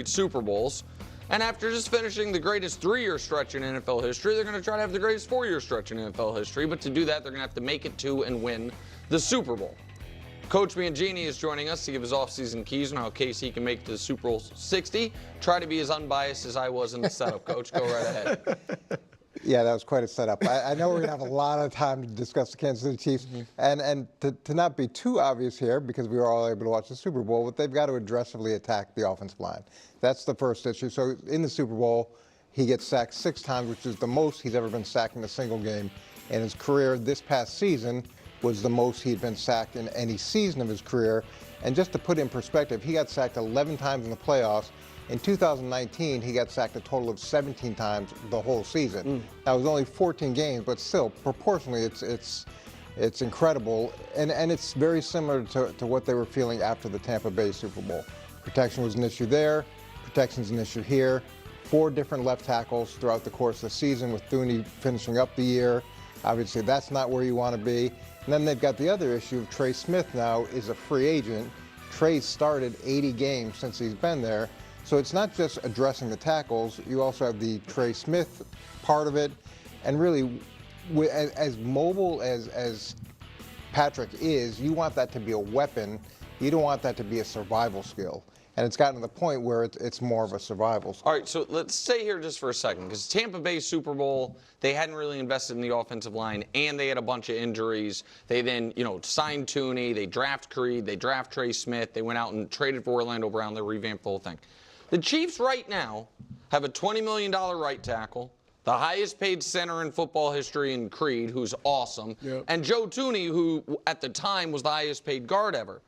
Super Bowls. And after just finishing the greatest 3-year stretch in NFL history, they're going to try to have the greatest 4-year stretch in NFL history. But to do that, they're going to have to make it to and win the Super Bowl. Coach Mangini is joining us to give his offseason keys on how KC can make it to the Super Bowl 60. Try to be as unbiased as I was in the setup, Coach. Go right ahead. Yeah, that was quite a setup. I know we're going to have a lot of time to discuss the Kansas City Chiefs. And to not be too obvious here, because we were all able to watch the Super Bowl, but they've got to aggressively attack the offensive line. That's the first issue. So in the Super Bowl, he gets sacked 6 times, which is the most he's ever been sacked in a single game in his career. This past season was the most he'd been sacked in any season of his career. And just to put it in perspective, he got sacked 11 times in the playoffs. In 2019, he got sacked a total of 17 times the whole season. That was only 14 games, but still, proportionally, it's incredible. And it's very similar to what they were feeling after the Tampa Bay Super Bowl. Protection was an issue there. Protection's an issue here. 4 different left tackles throughout the course of the season, with Thuney finishing up the year. Obviously, that's not where you want to be. And then they've got the other issue of Trey Smith now is a free agent. Trey started 80 games since he's been there. So it's not just addressing the tackles, you also have the Trey Smith part of it. And really, as mobile as Patrick is, you want that to be a weapon. You don't want that to be a survival skill. And it's gotten to the point where it's more of a survival skill. All right, so let's stay here just for a second, because Tampa Bay Super Bowl, they hadn't really invested in the offensive line, and they had a bunch of injuries. They then, signed Thuney, they draft Creed, they draft Trey Smith, they went out and traded for Orlando Brown, they revamped the whole thing. The Chiefs right now have a $20 million right tackle, the highest paid center in football history in Creed, who's awesome, and Joe Thuney, who at the time was the highest paid guard ever.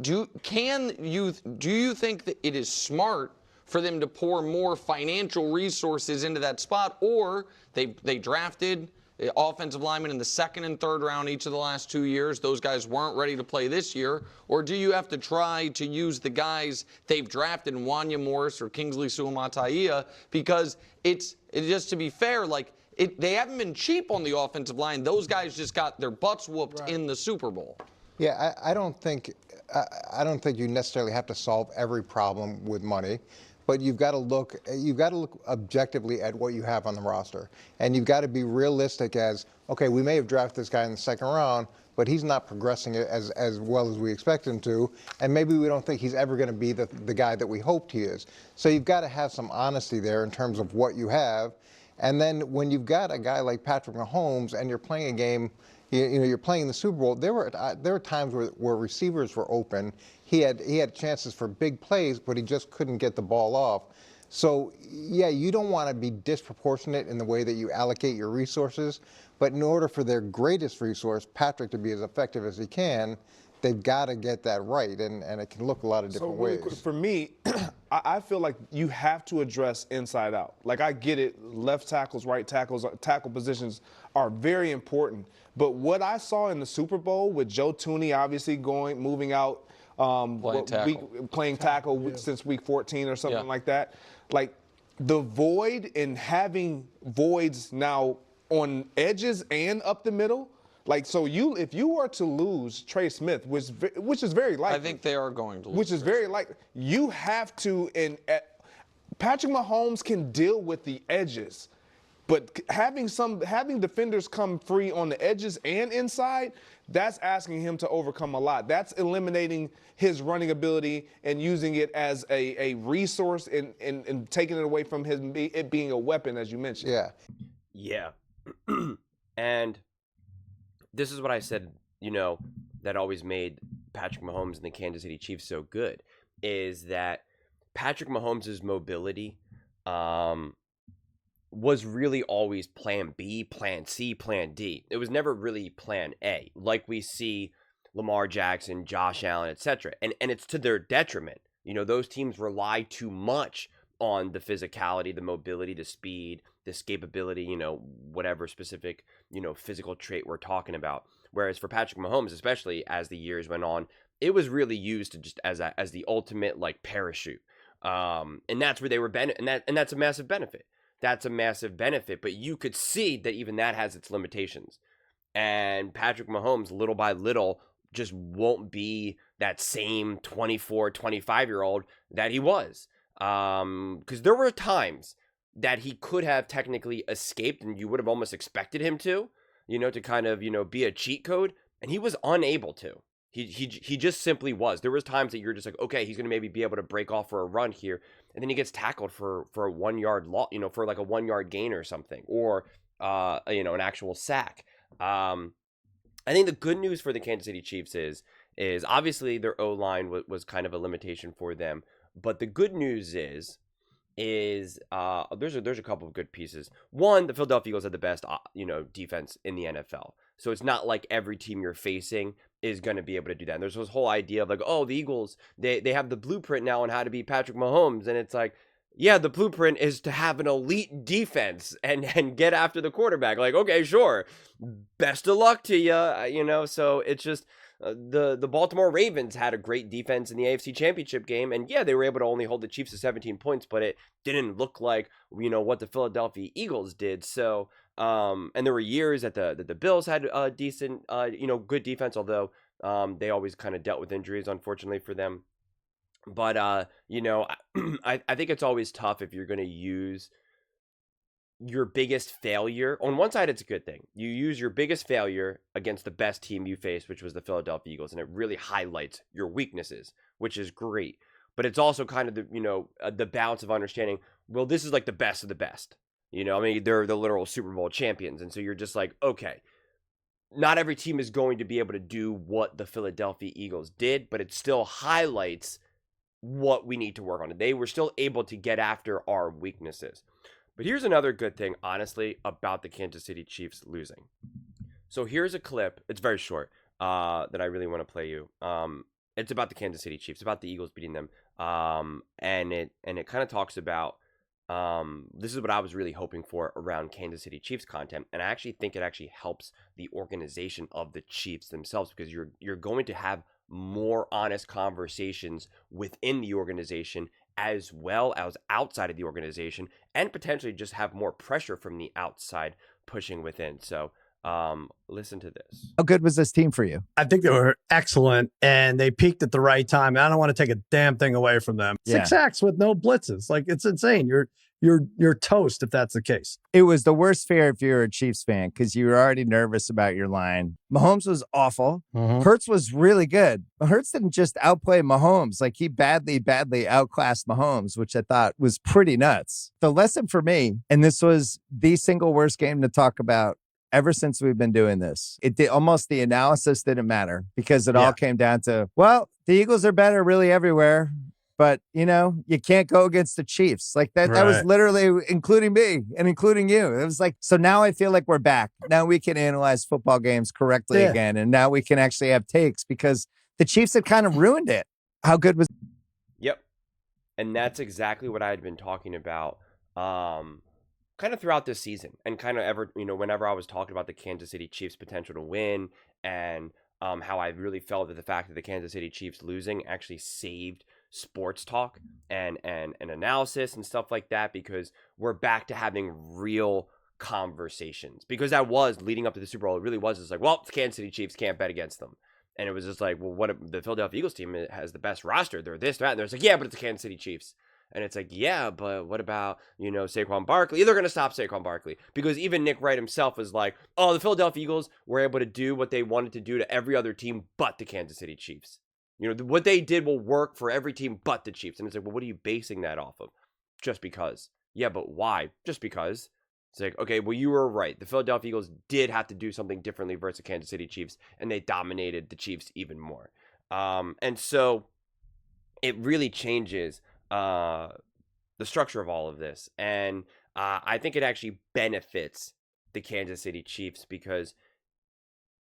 Do you think that it is smart for them to pour more financial resources into that spot, or they drafted offensive linemen in the 2nd and 3rd round each of the last 2 years? Those guys weren't ready to play this year. Or do you have to try to use the guys they've drafted, Wanya Morris or Kingsley Suamataia? Because it's just to be fair, they haven't been cheap on the offensive line. Those guys just got their butts whooped in the Super Bowl. Yeah, I don't think you necessarily have to solve every problem with money, but you've got to look objectively at what you have on the roster, and you've got to be realistic as, okay, we may have drafted this guy in the 2nd round, but he's not progressing as well as we expect him to, and maybe we don't think he's ever going to be the guy that we hoped he is. So you've got to have some honesty there in terms of what you have, and then when you've got a guy like Patrick Mahomes and you're playing a game. You're playing the Super Bowl. There were times where receivers were open. He had chances for big plays, but he just couldn't get the ball off. So yeah, you don't want to be disproportionate in the way that you allocate your resources. But in order for their greatest resource, Patrick, to be as effective as he can, they've got to get that right, and it can look a lot of different ways. For me, I feel like you have to address inside out. Like, I get it, left tackles, right tackles, tackle positions are very important. But what I saw in the Super Bowl with Joe Thuney obviously moving out, playing tackle since week 14 or something like that, like the void and having voids now on edges and up the middle. Like, so if you were to lose Trey Smith, which is very likely. I think they are going to lose. Which is very likely. You have to, Patrick Mahomes can deal with the edges, but having defenders come free on the edges and inside, that's asking him to overcome a lot. That's eliminating his running ability and using it as a resource and taking it away from it being a weapon, as you mentioned. Yeah. And this is what I said, that always made Patrick Mahomes and the Kansas City Chiefs so good, is that Patrick Mahomes' mobility was really always plan B, plan C, plan D. It was never really plan A, like we see Lamar Jackson, Josh Allen, etc. And it's to their detriment. Those teams rely too much on the physicality, the mobility, the speed, the escapability, whatever specific, physical trait we're talking about. Whereas for Patrick Mahomes, especially as the years went on, it was really used to just as the ultimate parachute. And that's where they were and that's a massive benefit. That's a massive benefit, but you could see that even that has its limitations. And Patrick Mahomes, little by little, just won't be that same 24, 25-year-old that he was. Because there were times that he could have technically escaped and you would have almost expected him to, to kind of, be a cheat code, and he was unable to. He just simply was. There was times that you're just like, okay, he's going to maybe be able to break off for a run here, and then he gets tackled for a 1 yard loss, for like a 1 yard gain or something, or an actual sack. I think the good news for the Kansas City Chiefs is obviously their O-line was kind of a limitation for them, but the good news is there's a couple of good pieces. One, the Philadelphia Eagles had the best defense in the NFL. So it's not like every team you're facing is going to be able to do that. And there's this whole idea of like, oh, the Eagles, they have the blueprint now on how to beat Patrick Mahomes. And it's like, yeah, the blueprint is to have an elite defense and get after the quarterback. Like, okay, sure. Best of luck to you, So it's just the Baltimore Ravens had a great defense in the AFC Championship game. And yeah, they were able to only hold the Chiefs to 17 points, but it didn't look like, what the Philadelphia Eagles did. So, and there were years that the Bills had a decent, good defense, although they always kind of dealt with injuries, unfortunately for them. But, I think it's always tough if you're going to use your biggest failure. On one side, it's a good thing. You use your biggest failure against the best team you faced, which was the Philadelphia Eagles, and it really highlights your weaknesses, which is great. But it's also kind of the balance of understanding, well, this is like the best of the best. They're the literal Super Bowl champions. And so you're just like, okay, not every team is going to be able to do what the Philadelphia Eagles did, but it still highlights what we need to work on. They were still able to get after our weaknesses. But here's another good thing, honestly, about the Kansas City Chiefs losing. So here's a clip. It's very short that I really want to play you. It's about the Kansas City Chiefs, about the Eagles beating them. And it kind of talks about this is what I was really hoping for around Kansas City Chiefs content. And I actually think it actually helps the organization of the Chiefs themselves, because you're going to have more honest conversations within the organization as well as outside of the organization, and potentially just have more pressure from the outside pushing within. So listen to this. How good was this team for you? I think they were excellent, and they peaked at the right time. I don't want to take a damn thing away from them. Yeah. 6 sacks with no blitzes. Like, it's insane. You're toast if that's the case. It was the worst fear if you're a Chiefs fan, because you were already nervous about your line. Mahomes was awful. Hurts was really good. But Hurts didn't just outplay Mahomes. Like, he badly outclassed Mahomes, which I thought was pretty nuts. The lesson for me, and this was the single worst game to talk about ever since we've been doing this, almost the analysis didn't matter, because it all came down to, well, the Eagles are better really everywhere. But, you can't go against the Chiefs. Like that was literally including me and including you. It was like, so now I feel like we're back. Now we can analyze football games correctly again. And now we can actually have takes, because the Chiefs had kind of ruined it. How good was? Yep. And that's exactly what I had been talking about kind of throughout this season, and kind of whenever I was talking about the Kansas City Chiefs' potential to win, and how I really felt that the fact that the Kansas City Chiefs losing actually saved sports talk and analysis and stuff like that, because we're back to having real conversations. Because that was leading up to the Super Bowl, it really was just like, well, the Kansas City Chiefs can't bet against them. And it was just like, well, what the Philadelphia Eagles team has the best roster, they're this, that, and they're like, yeah, but it's the Kansas City Chiefs. And it's like, yeah, but what about, Saquon Barkley? They're going to stop Saquon Barkley, because even Nick Wright himself was like, oh, the Philadelphia Eagles were able to do what they wanted to do to every other team but the Kansas City Chiefs. What they did will work for every team but the Chiefs. And it's like, well, what are you basing that off of? Just because. Yeah, but why? Just because. It's like, okay, well, you were right. The Philadelphia Eagles did have to do something differently versus the Kansas City Chiefs, and they dominated the Chiefs even more. And so it really changes the structure of all of this. And I think it actually benefits the Kansas City Chiefs, because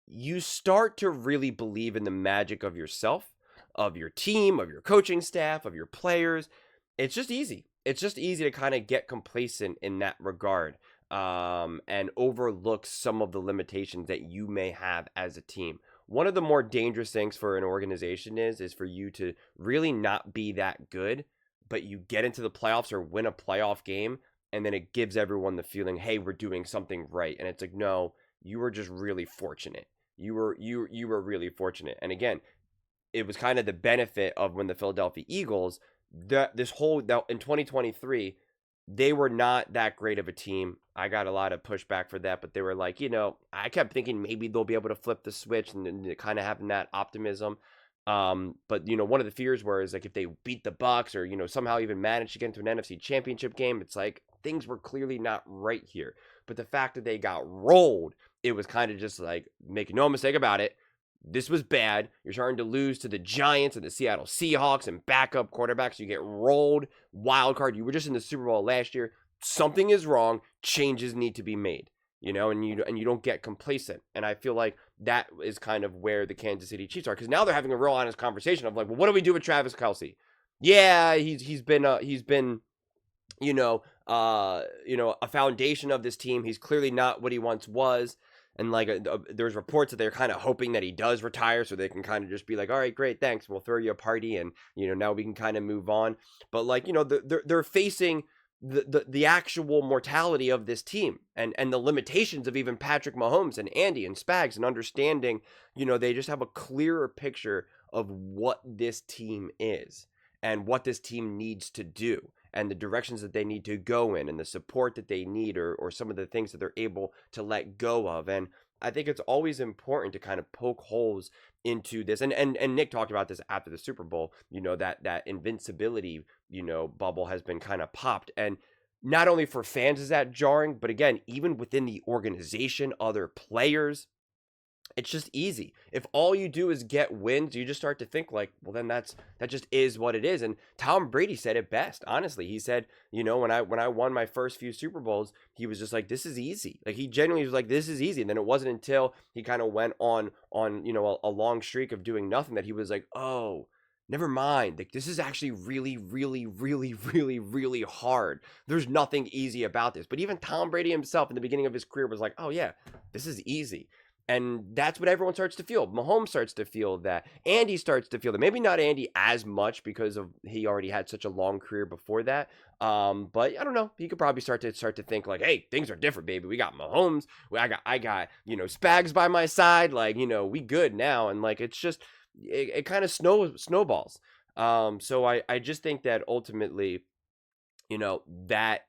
you start to really believe in the magic of yourself, of your team, of your coaching staff, of your players. It's just easy. It's just easy to kind of get complacent in that regard, and overlook some of the limitations that you may have as a team. One of the more dangerous things for an organization is for you to really not be that good, but you get into the playoffs or win a playoff game, and then it gives everyone the feeling, hey, we're doing something right. And it's like, no, you were just really fortunate. You were really fortunate. And again, it was kind of the benefit of when the Philadelphia Eagles, in 2023, they were not that great of a team. I got a lot of pushback for that, but they were like, I kept thinking maybe they'll be able to flip the switch and kind of having that optimism. But one of the fears is like if they beat the Bucks or somehow even manage to get into an NFC Championship game, it's like things were clearly not right here. But the fact that they got rolled, it was kind of just like, make no mistake about it, this was bad. You're starting to lose to the Giants and the Seattle Seahawks and backup quarterbacks. You get rolled, wild card. You were just in the Super Bowl last year. Something is wrong. Changes need to be made. And you don't get complacent. And I feel like that is kind of where the Kansas City Chiefs are, because now they're having a real honest conversation of like, well, what do we do with Travis Kelce? Yeah, he's been a foundation of this team. He's clearly not what he once was. And like there's reports that they're kind of hoping that he does retire so they can kind of just be like, all right, great, thanks. We'll throw you a party and, now we can kind of move on. But like, they're facing the actual mortality of this team and the limitations of even Patrick Mahomes and Andy and Spags, and understanding, they just have a clearer picture of what this team is and what this team needs to do, and the directions that they need to go in, and the support that they need, or some of the things that they're able to let go of. And I think it's always important to kind of poke holes into this. And Nick talked about this after the Super Bowl, that invincibility, bubble has been kind of popped. And not only for fans is that jarring, but again, even within the organization, other players, it's just easy. If all you do is get wins, you just start to think like, well, then that just is what it is. And Tom Brady said it best. Honestly, he said, when I won my first few Super Bowls, he was just like, this is easy. Like, he genuinely was like, this is easy. And then it wasn't until he kind of went on a long streak of doing nothing that he was like, oh, never mind. Like, this is actually really, really, really, really, really hard. There's nothing easy about this. But even Tom Brady himself in the beginning of his career was like, oh yeah, this is easy. And that's what everyone starts to feel. Mahomes starts to feel that. Andy starts to feel that. Maybe not Andy as much because of he already had such a long career before that. But I don't know. He could probably start to think like, hey, things are different, baby. We got Mahomes. I got Spags by my side. Like, we good now. And like, it's just it kind of snowballs. So I just think that ultimately, that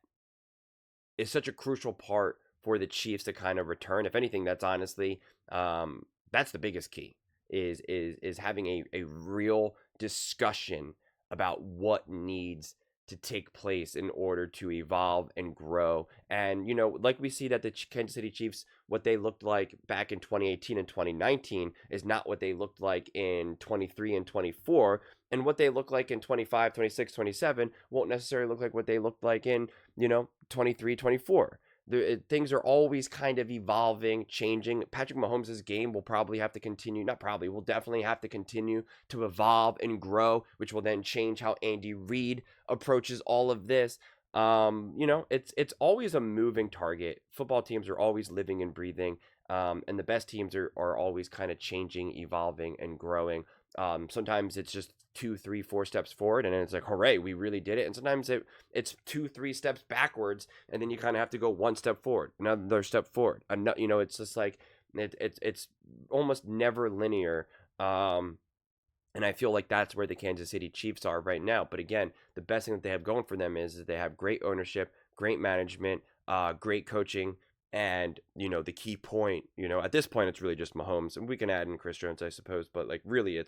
is such a crucial part for the Chiefs to kind of return. If anything, that's honestly, that's the biggest key is having a real discussion about what needs to take place in order to evolve and grow. And, like we see that the Kansas City Chiefs, what they looked like back in 2018 and 2019 is not what they looked like in 23 and 24. And what they look like in 25, 26, 27 won't necessarily look like what they looked like in, 23, 24. Things are always kind of evolving, changing. Patrick Mahomes' game will probably have to continue, not probably, will definitely have to continue to evolve and grow, which will then change how Andy Reid approaches all of this. It's always a moving target. Football teams are always living and breathing, and the best teams are always kind of changing, evolving, and growing. Sometimes it's just 2, 3, 4 steps forward, and then it's like, hooray, we really did it. And sometimes it's 2, 3 steps backwards, and then you kind of have to go 1 step forward, another step forward. It's just like it's almost never linear. And I feel like that's where the Kansas City Chiefs are right now. But again, the best thing that they have going for them is they have great ownership, great management, great coaching. And, the key point, at this point, it's really just Mahomes. And we can add in Chris Jones, I suppose. But, like, really,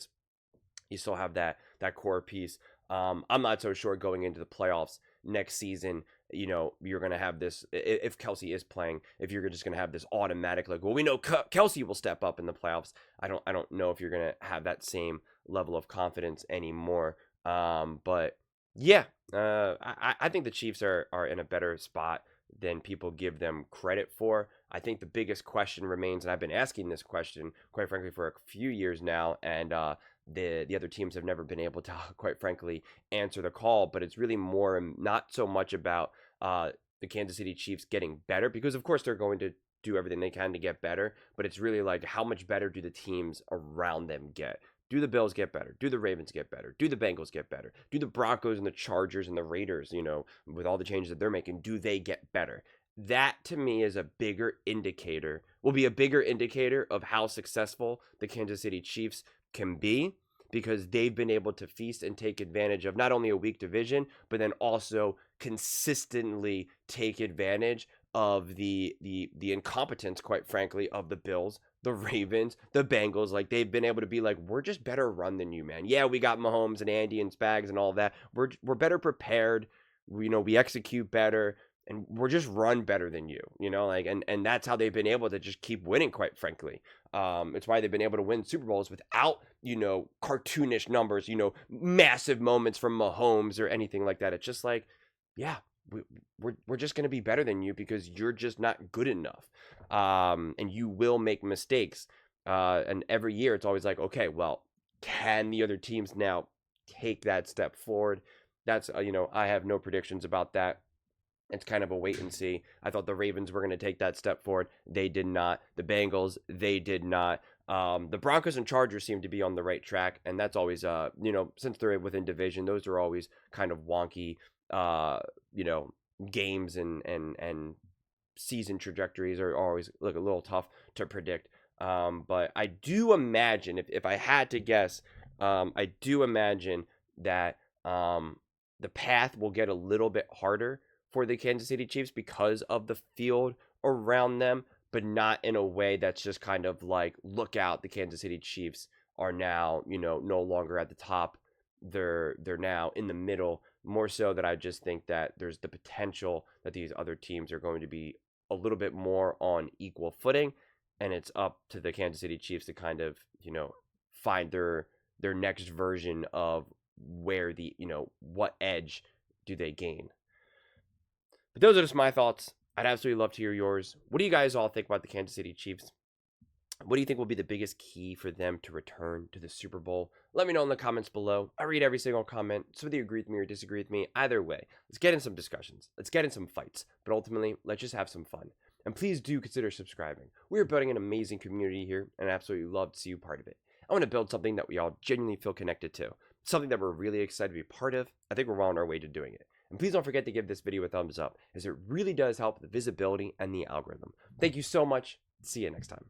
you still have that core piece. I'm not so sure going into the playoffs next season, you're going to have this, if Kelce is playing, if you're just going to have this automatic, like, well, we know Kelce will step up in the playoffs. I don't know if you're going to have that same level of confidence anymore. But, yeah, I think the Chiefs are in a better spot than people give them credit for. I think the biggest question remains, and I've been asking this question, quite frankly, for a few years now, and the other teams have never been able to, quite frankly, answer the call, but it's really more not so much about the Kansas City Chiefs getting better, because of course they're going to do everything they can to get better, but it's really like, how much better do the teams around them get? Do the Bills get better? Do the Ravens get better? Do the Bengals get better? Do the Broncos and the Chargers and the Raiders, with all the changes that they're making, do they get better? that to me is a bigger indicator, will be a bigger indicator of how successful the Kansas City Chiefs can be, because they've been able to feast and take advantage of not only a weak division, but then also consistently take advantage of the incompetence, quite frankly, of the Bills, the Ravens, the Bengals. Like, they've been able to be like, we're just better run than you, man. Yeah, we got Mahomes and Andy and Spags and all of that. We're better prepared. We execute better, and we're just run better than you, like, and that's how they've been able to just keep winning, quite frankly. It's why they've been able to win Super Bowls without, cartoonish numbers, massive moments from Mahomes or anything like that. It's just like, yeah, we're just going to be better than you because you're just not good enough. And you will make mistakes. And every year it's always like, okay, well, can the other teams now take that step forward? That's, I have no predictions about that. It's kind of a wait and see. I thought the Ravens were going to take that step forward. They did not. The Bengals, they did not. The Broncos and Chargers seem to be on the right track, and that's always, since they're within division, those are always kind of wonky, games and season trajectories are always a little tough to predict. But I do imagine, if I had to guess, I do imagine that the path will get a little bit harder for the Kansas City Chiefs because of the field around them, but not in a way that's just kind of like, look out, the Kansas City Chiefs are now, no longer at the top. They're now in the middle. More so that I just think that there's the potential that these other teams are going to be a little bit more on equal footing, and it's up to the Kansas City Chiefs to kind of, find their next version of where what edge do they gain. But those are just my thoughts. I'd absolutely love to hear yours. What do you guys all think about the Kansas City Chiefs? What do you think will be the biggest key for them to return to the Super Bowl? Let me know in the comments below. I read every single comment, so whether you agree with me or disagree with me, either way, let's get in some discussions. Let's get in some fights. But ultimately, let's just have some fun. And please do consider subscribing. We are building an amazing community here, and I absolutely love to see you part of it. I want to build something that we all genuinely feel connected to. Something that we're really excited to be part of. I think we're well on our way to doing it. And please don't forget to give this video a thumbs up, as it really does help the visibility and the algorithm. Thank you so much. See you next time.